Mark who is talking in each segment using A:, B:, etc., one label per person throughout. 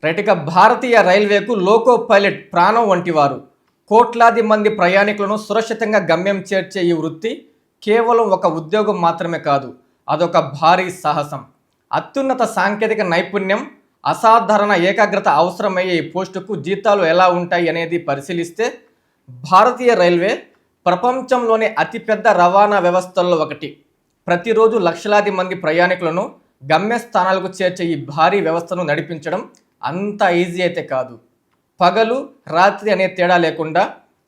A: Right, భారతీయ రైల్వేకు loco pilot ప్రాణం వంటివారు. కోట్లాది మంది ప్రయాణికులను సురక్షితంగా గమ్యం చేర్చే ఈ వృత్తి కేవలం ఒక ఉద్యోగం మాత్రమే కాదు, అదొక భారీ సాహసం. అత్యున్నత సాంకేతిక నైపుణ్యం, అసాధారణ ఏకాగ్రత అవసరమయ్యే ఈ పోస్టుకు జీతాలు ఎలా ఉంటాయి అనేది పరిశీలిస్తే భారతీయ రైల్వే ప్రపంచంలోనే అతిపెద్ద రవాణా వ్యవస్థల్లో ఒకటి. ప్రతిరోజు లక్షలాది మంది ప్రయాణికులను గమ్యస్థానాలకు చేర్చే ఈ భారీ వ్యవస్థను నడిపించడం అంత ఈజీ అయితే కాదు. పగలు రాత్రి అనే తేడా లేకుండా,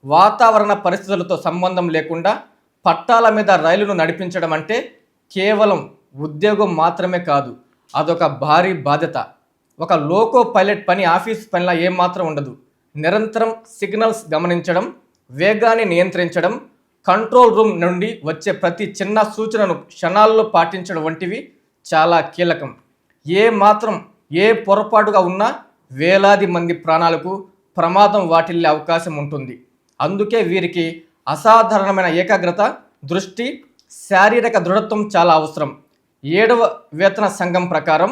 A: వాతావరణ పరిస్థితులతో సంబంధం లేకుండా పట్టాల మీద రైలును నడిపించడం అంటే కేవలం ఉద్యోగం మాత్రమే కాదు, అదొక భారీ బాధ్యత. ఒక లోకో పైలట్ పని ఆఫీస్ పనిలా ఏమాత్రం ఉండదు. నిరంతరం సిగ్నల్స్ గమనించడం, వేగాన్ని నియంత్రించడం, కంట్రోల్ రూమ్ నుండి వచ్చే ప్రతి చిన్న సూచనను క్షణాల్లో పాటించడం వంటివి చాలా కీలకం. ఏ పొరపాటుగా ఉన్నా వేలాది మంది ప్రాణాలకు ప్రమాదం వాటిల్లే అవకాశం ఉంటుంది. అందుకే వీరికి అసాధారణమైన ఏకాగ్రత, దృష్టి, శారీరక దృఢత్వం చాలా అవసరం. 7వ వేతన సంఘం ప్రకారం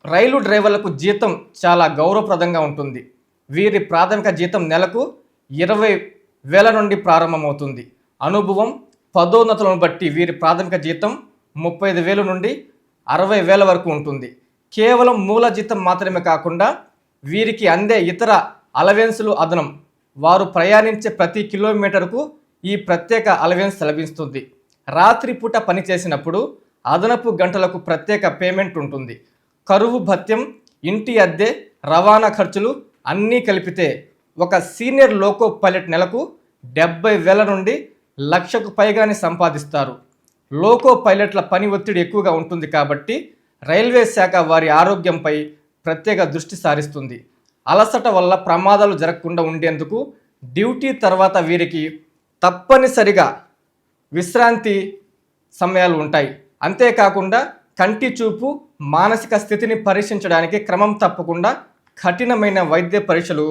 A: రైలు డ్రైవర్లకు జీతం చాలా గౌరవప్రదంగా ఉంటుంది. వీరి ప్రాథమిక జీతం నెలకు 20,000 నుండి ప్రారంభమవుతుంది. అనుభవం, పదోన్నతులను బట్టి వీరి ప్రాథమిక జీతం 35,000 నుండి 60,000 వరకు ఉంటుంది. కేవలం మూల జీతం మాత్రమే కాకుండా వీరికి అందే ఇతర అలవెన్సులు అదనం. వారు ప్రయాణించే ప్రతి కిలోమీటర్కు ఈ ప్రత్యేక అలవెన్స్ లభిస్తుంది. రాత్రిపూట పనిచేసినప్పుడు అదనపు గంటలకు ప్రత్యేక పేమెంట్ ఉంటుంది. కరువు భత్యం, ఇంటి అద్దె, రవాణా ఖర్చులు అన్నీ కలిపితే ఒక సీనియర్ లోకో పైలట్ నెలకు 70,000 నుండి 1,00,000కు పైగానే సంపాదిస్తారు. లోకో పైలట్ల పని ఒత్తిడి ఎక్కువగా ఉంటుంది కాబట్టి రైల్వే శాఖ వారి ఆరోగ్యంపై ప్రత్యేక దృష్టి సారిస్తుంది. అలసట వల్ల ప్రమాదాలు జరగకుండా ఉండేందుకు డ్యూటీ తర్వాత వీరికి తప్పనిసరిగా విశ్రాంతి సమయాలు ఉంటాయి. అంతేకాకుండా కంటి చూపు, మానసిక స్థితిని పరీక్షించడానికి క్రమం తప్పకుండా కఠినమైన వైద్య పరీక్షలు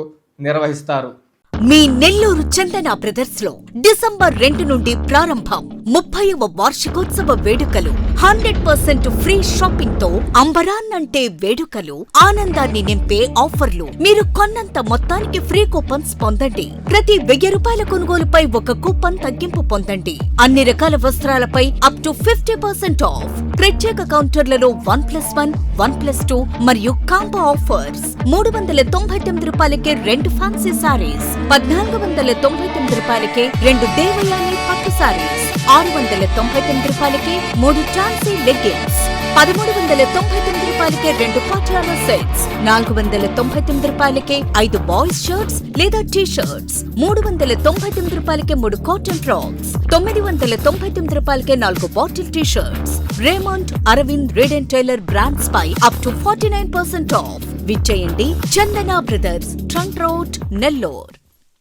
A: నిర్వహిస్తారు.
B: మీ నెల్లూరు చందన బ్రదర్స్ లో డిసెంబర్ 2 నుండి ప్రారంభం 30వ వార్షికోత్సవ వేడుకలు. 100% ఫ్రీ షాపింగ్ తో అంబరాన్నంటే వేడుకలు, ఆనందాన్ని నింపే ఆఫర్లు. మీరు కొన్నంత మొత్తానికి ఫ్రీ కూపన్స్ పొందండి. ప్రతి 1000 రూపాయల కొనుగోలుపై ఒక కూపన్ తగ్గింపు పొందండి. అన్ని రకాల వస్త్రాలపై అప్ టు 50% ఆఫ్. ప్రత్యేక కౌంటర్లలో 1+1, 1+2 మరియు కాంబో ఆఫర్స్. 399 రూపాయలకే 2 ఫ్యాన్సీ సారీస్, 1,499 రూపాయలకే 2 దేవయాని పట్టు సారీస్, 699 రూపాయలకే 3 టాన్సీ లెగ్గిన్స్, 1,399 రూపాయలకే 2 పటియాలా సెట్స్, 499 రూపాయలకే 5 బాయ్స్ షర్ట్స్ లేదా టీ షర్ట్స్, 399 రూపాయలకే 3 కాటన్ ఫ్రాక్స్, 999 రూపాయలకే 4 bottle T shirts. Raymond, Arvind, Reid and Taylor brands పై అప్ టు 49% ఆఫ్. విచ్చేయండి Chandana brothers, trunk road, Nellore.